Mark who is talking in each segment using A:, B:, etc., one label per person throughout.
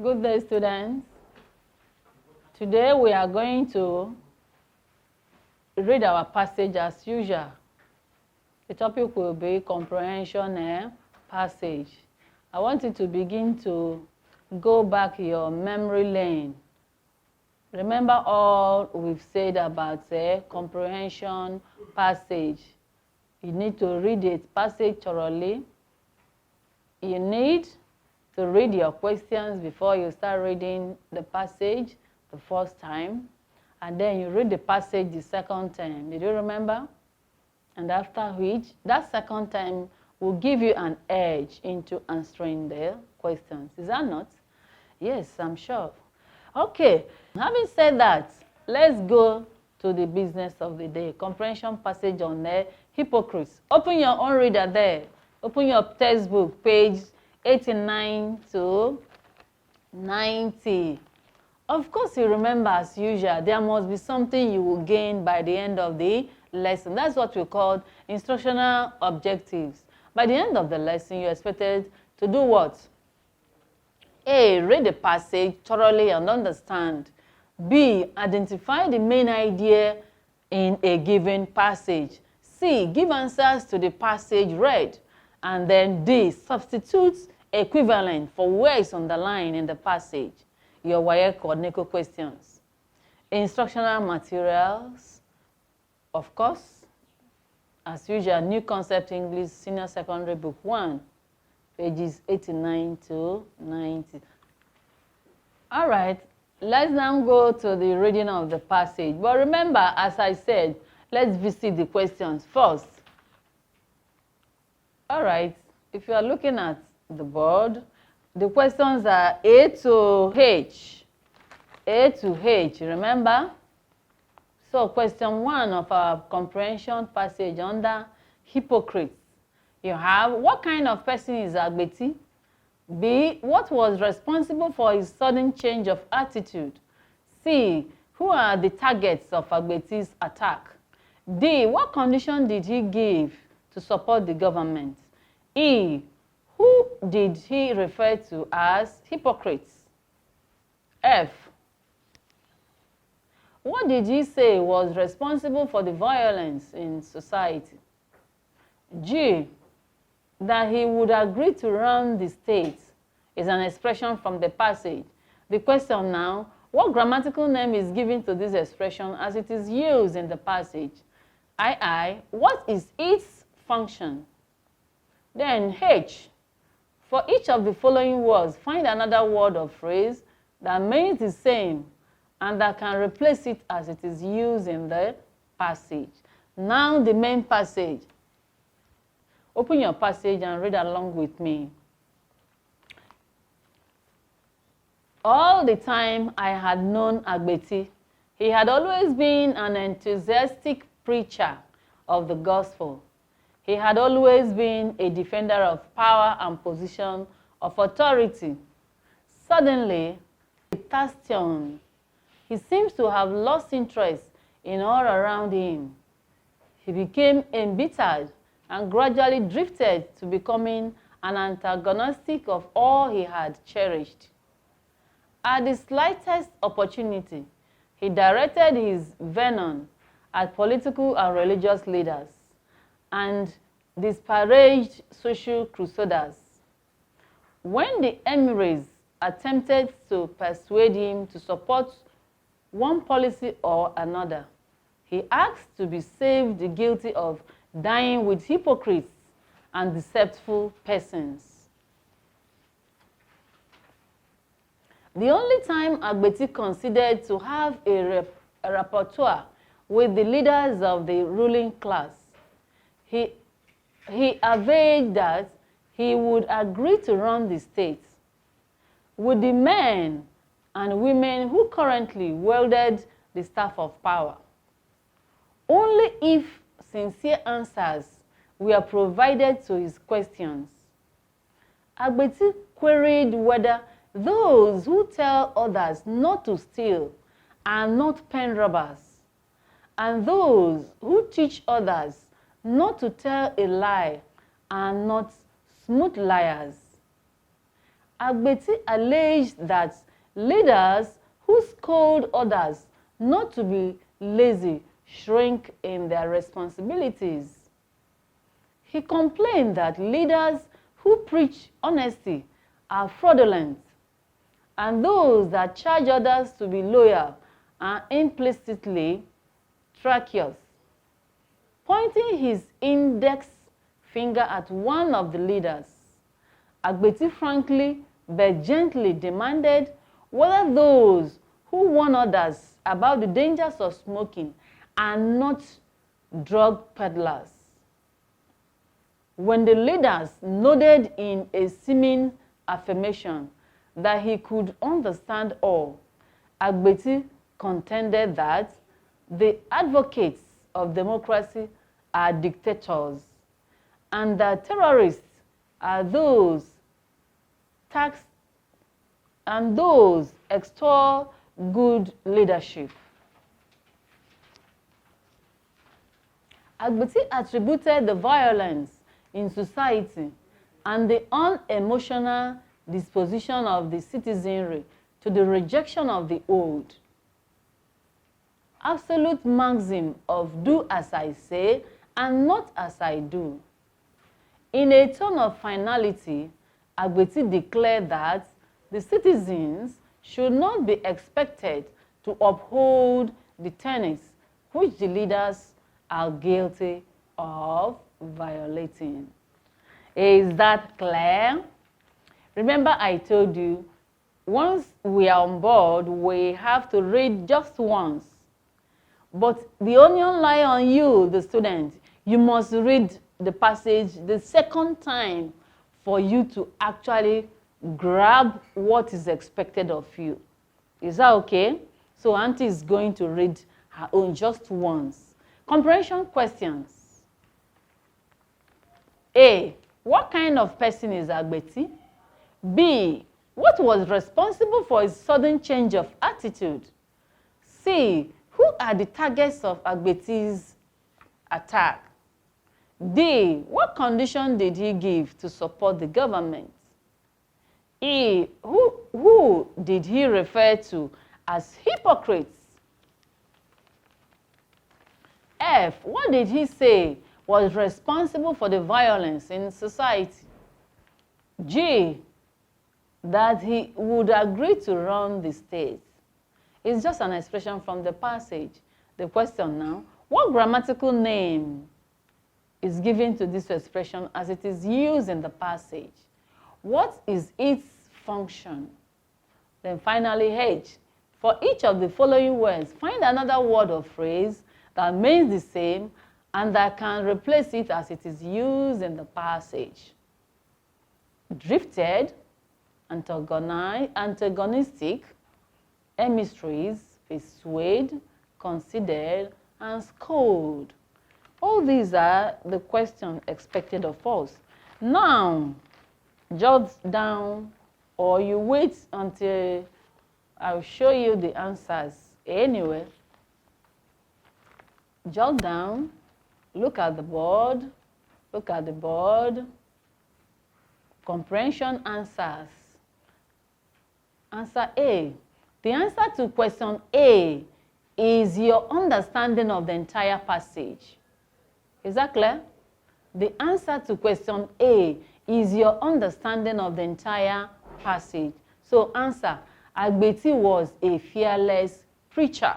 A: Good day, students. Today we are going to read our passage as usual. The topic will be comprehension and passage. I want you to begin to go back your memory lane. Remember all we've said about comprehension passage. You need to read the passage thoroughly. You need to read your questions before you start reading the passage the first time. And then you read the passage the second time. Did you remember? And after which, that second time will give you an edge into answering the questions. Is that not? Yes, I'm sure. Okay, having said that, let's go to the business of the day. Comprehension passage on the Hypocrites. Open your own reader there. Open your textbook, page 89 to 90. Of course, you remember as usual, there must be something you will gain by the end of the lesson. That's what we call instructional objectives. By the end of the lesson, you're expected to do what? A, read the passage thoroughly and understand. B, identify the main idea in a given passage. C, give answers to the passage read. And then D, substitute equivalent for where it's underlined in the passage. Your WAEC or NECO questions. Instructional materials, of course, as usual, New Concept English, Senior Secondary Book 1, pages 89 to 90. All right, let's now go to the reading of the passage. But remember, as I said, let's visit the questions first. All right, if you are looking at the board, the questions are A to H. A to H, remember? So question 1 of our comprehension passage under hypocrites. You have, what kind of person is Agbeti? B, what was responsible for his sudden change of attitude? C, who are the targets of Agbeti's attack? D, what condition did he give to support the government? E, who did he refer to as hypocrites? F, what did he say was responsible for the violence in society? G, that he would agree to run the state is an expression from the passage. The question now, what grammatical name is given to this expression as it is used in the passage? II, what is its function? Then H, for each of the following words, find another word or phrase that means the same and that can replace it as it is used in the passage. Now the main passage. Open your passage and read along with me. All the time I had known Agbeti, he had always been an enthusiastic preacher of the gospel. He had always been a defender of power and position of authority. Suddenly, he seems to have lost interest in all around him. He became embittered and gradually drifted to becoming an antagonistic of all he had cherished. At the slightest opportunity, he directed his venom at political and religious leaders and disparaged social crusaders. When the emirates attempted to persuade him to support one policy or another, he asked to be saved the guilty of dying with hypocrites and deceitful persons. The only time Agbeti considered to have a repertoire with the leaders of the ruling class, he averred that he would agree to run the state with the men and women who currently wielded the staff of power, only if sincere answers were provided to his questions. Agbeti queried whether those who tell others not to steal are not pen robbers, and those who teach others not to tell a lie are not smooth liars. Agbeti alleged that leaders who scold others not to be lazy shrink in their responsibilities. He complained that leaders who preach honesty are fraudulent, and those that charge others to be loyal are implicitly treacherous. Pointing his index finger at one of the leaders, Agbeti frankly but gently demanded whether those who warn others about the dangers of smoking are not drug peddlers. When the leaders nodded in a seeming affirmation that he could understand all, Agbeti contended that the advocates of democracy are dictators and that terrorists are those tax and those extol good leadership. Agbeti attributed the violence in society and the unemotional disposition of the citizenry to the rejection of the old. Absolute maxim of do as I say and not as I do. In a tone of finality, Agbeti declared that the citizens should not be expected to uphold the tenets which the leaders are guilty of violating. Is that clear? Remember I told you, once we are on board, we have to read just once. But the onion lie on you, the student. You must read the passage the second time for you to actually grab what is expected of you. Is that okay? So Auntie is going to read her own just once. Comprehension questions. A. What kind of person is Agbeti? B. What was responsible for his sudden change of attitude? C. Who are the targets of Agbeti's attack? D. What condition did he give to support the government? E. Who did he refer to as hypocrites? F. What did he say was responsible for the violence in society? G. That he would agree to run the state. It's just an expression from the passage. The question now, what grammatical name is given to this expression as it is used in the passage? What is its function? Then finally, H. For each of the following words, find another word or phrase that means the same and that can replace it as it is used in the passage. Drifted, antagonistic, emissaries, persuade, considered, and scold. All these are the questions expected of us. Now, jot down, or you wait until I'll show you the answers. Anyway, jot down, look at the board, comprehension answers. Answer A. The answer to question A is your understanding of the entire passage. Is that clear? The answer to question A is your understanding of the entire passage. So answer, Agbeti was a fearless preacher.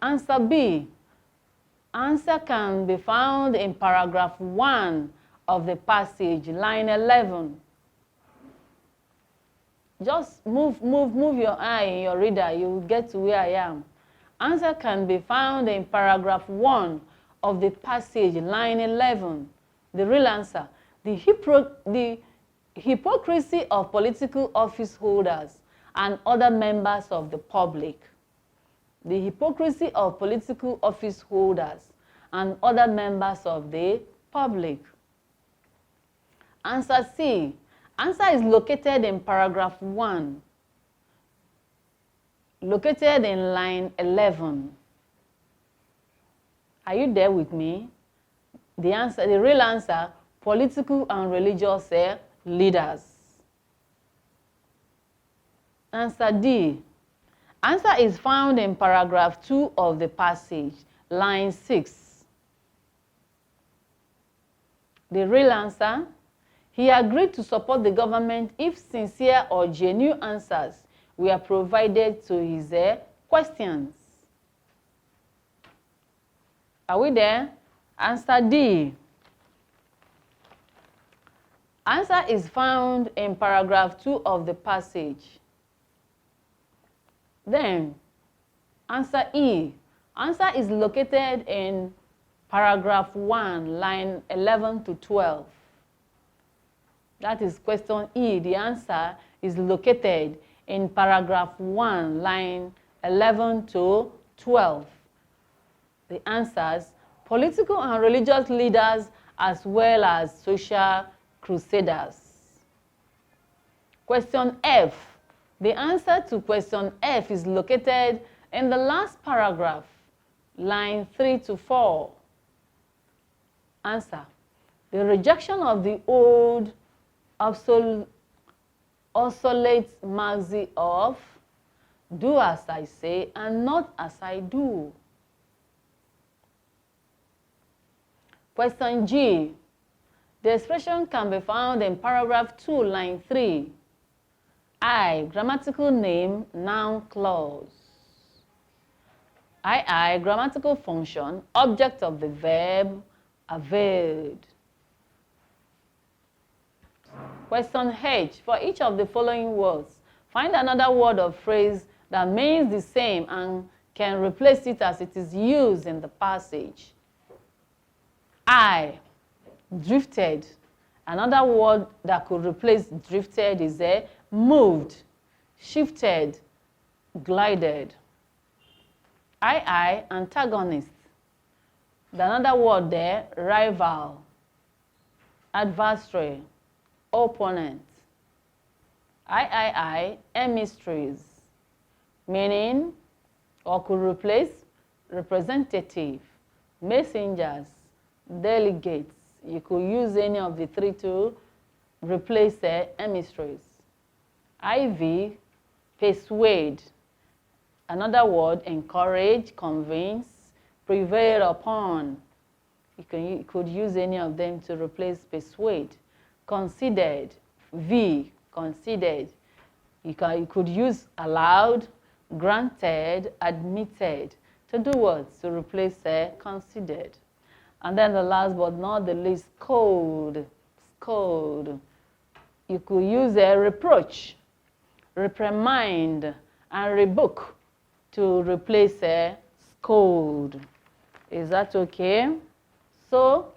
A: Answer B. Answer can be found in paragraph 1 of the passage, line 11. Just move your eye in your reader, you will get to where I am. Answer can be found in paragraph 1 of the passage, line 11. The real answer, the hypocrisy of political office holders and other members of the public. The hypocrisy of political office holders and other members of the public. Answer C. Answer is located in paragraph 1, located in line 11. Are you there with me? The answer, the real answer, political and religious leaders. Answer D. Answer is found in paragraph 2 of the passage, line 6. The real answer, he agreed to support the government if sincere or genuine answers were provided to his questions. Are we there? Answer D. Answer is found in paragraph 2 of the passage. Then, answer E. Answer is located in paragraph 1, line 11 to 12. That is question E. The answer is located in paragraph 1, line 11 to 12. The answers, political and religious leaders as well as social crusaders. Question F. The answer to question F is located in the last paragraph, line 3 to 4. Answer. The rejection of the old obsolete maxim of do as I say and not as I do. Question G. The expression can be found in paragraph 2, line 3. I, grammatical name, noun clause. I, grammatical function, object of the verb, availed. Question H. For each of the following words, find another word or phrase that means the same and can replace it as it is used in the passage. I, drifted. Another word that could replace drifted is moved, shifted, glided. I, antagonist. Another word there, rival, adversary, opponent. Emissaries, meaning or could replace representative, messengers, delegates. You could use any of the three to replace emissaries. IV, persuade. Another word, encourage, convince, prevail upon. You could use any of them to replace persuade. Considered, V, considered. You could use allowed, granted, admitted. To do what? To replace considered. And then the last but not the least, scold. Scold. You could use a reproach, reprimand, and rebuke to replace a scold. Is that okay? So,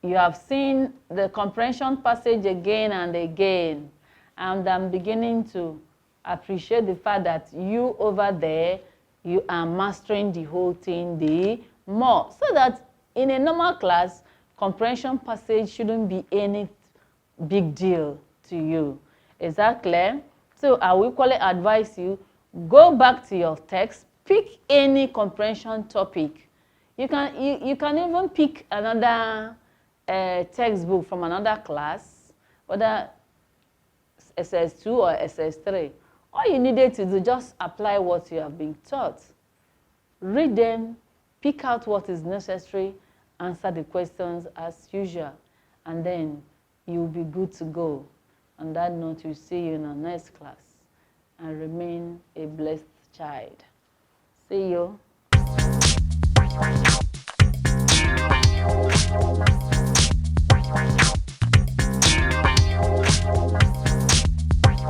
A: you have seen the comprehension passage again and again. And I'm beginning to appreciate the fact that you over there, you are mastering the whole thing the more. So that in a normal class, comprehension passage shouldn't be any big deal to you. Is that clear? So I will equally advise you, go back to your text, pick any comprehension topic. You can even pick another textbook from another class, whether SS2 or SS3. All you needed to do, just apply what you have been taught. Read them, pick out what is necessary, answer the questions as usual, and then you'll be good to go. On that note, we'll see you in our next class, and remain a blessed child. See you.